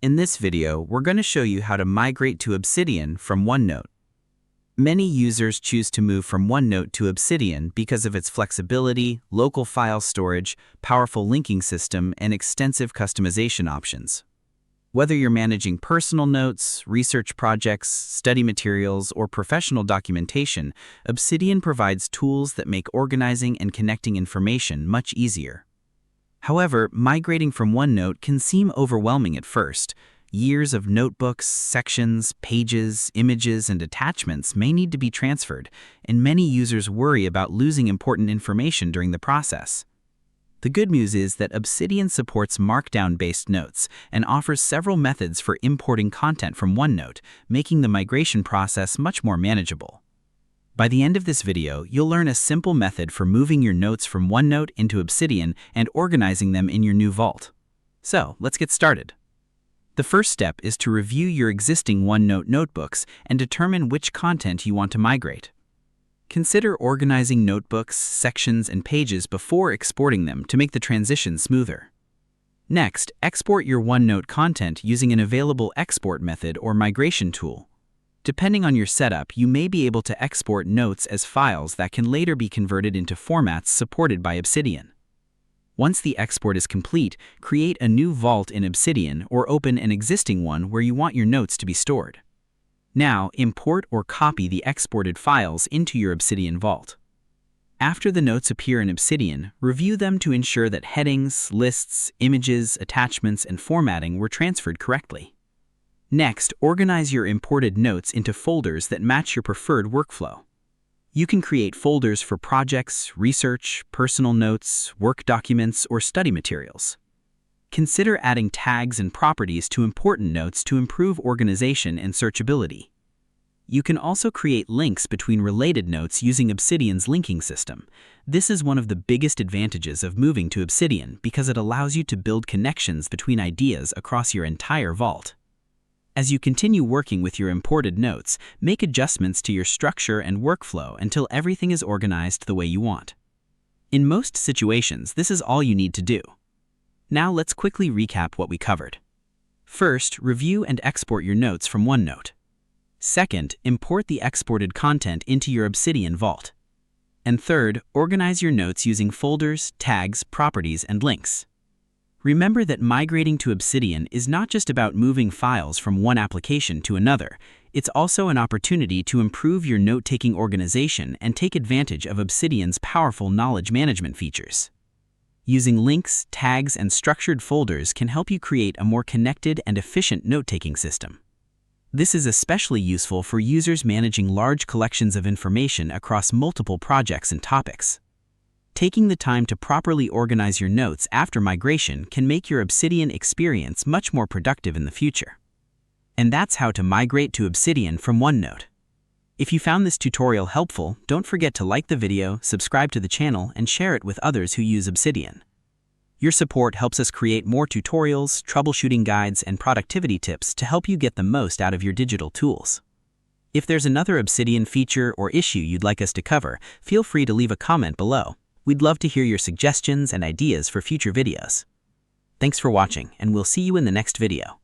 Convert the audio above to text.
In this video, we're going to show you how to migrate to Obsidian from Onenote. Many users choose to move from Onenote to Obsidian because of its flexibility, local file storage, powerful linking system, and extensive customization options. Whether you're managing personal notes, research projects, study materials, or professional documentation, Obsidian provides tools that make organizing and connecting information much easier. However, migrating from Onenote can seem overwhelming at first. Years of notebooks, sections, pages, images, and attachments may need to be transferred, and many users worry about losing important information during the process. The good news is that Obsidian supports Markdown-based notes and offers several methods for importing content from Onenote, making the migration process much more manageable. By the end of this video, you'll learn a simple method for moving your notes from Onenote into Obsidian and organizing them in your new vault. So, let's get started. The first step is to review your existing Onenote notebooks and determine which content you want to migrate. Consider organizing notebooks, sections, and pages before exporting them to make the transition smoother. Next, export your Onenote content using an available export method or migration tool. Depending on your setup, you may be able to export notes as files that can later be converted into formats supported by Obsidian. Once the export is complete, create a new vault in Obsidian or open an existing one where you want your notes to be stored. Now, import or copy the exported files into your Obsidian vault. After the notes appear in Obsidian, review them to ensure that headings, lists, images, attachments, and formatting were transferred correctly. Next, organize your imported notes into folders that match your preferred workflow. You can create folders for projects, research, personal notes, work documents, or study materials. Consider adding tags and properties to important notes to improve organization and searchability. You can also create links between related notes using Obsidian's linking system. This is one of the biggest advantages of moving to Obsidian because it allows you to build connections between ideas across your entire vault. As you continue working with your imported notes, make adjustments to your structure and workflow until everything is organized the way you want. In most situations, this is all you need to do. Now let's quickly recap what we covered. First, review and export your notes from Onenote. Second, import the exported content into your Obsidian vault. And third, organize your notes using folders, tags, properties, and links. Remember that migrating to Obsidian is not just about moving files from one application to another. It's also an opportunity to improve your note-taking organization and take advantage of Obsidian's powerful knowledge management features. Using links, tags, and structured folders can help you create a more connected and efficient note-taking system. This is especially useful for users managing large collections of information across multiple projects and topics. Taking the time to properly organize your notes after migration can make your Obsidian experience much more productive in the future. And that's how to migrate to Obsidian from Onenote. If you found this tutorial helpful, don't forget to like the video, subscribe to the channel, and share it with others who use Obsidian. Your support helps us create more tutorials, troubleshooting guides, and productivity tips to help you get the most out of your digital tools. If there's another Obsidian feature or issue you'd like us to cover, feel free to leave a comment below. We'd love to hear your suggestions and ideas for future videos. Thanks for watching, and we'll see you in the next video.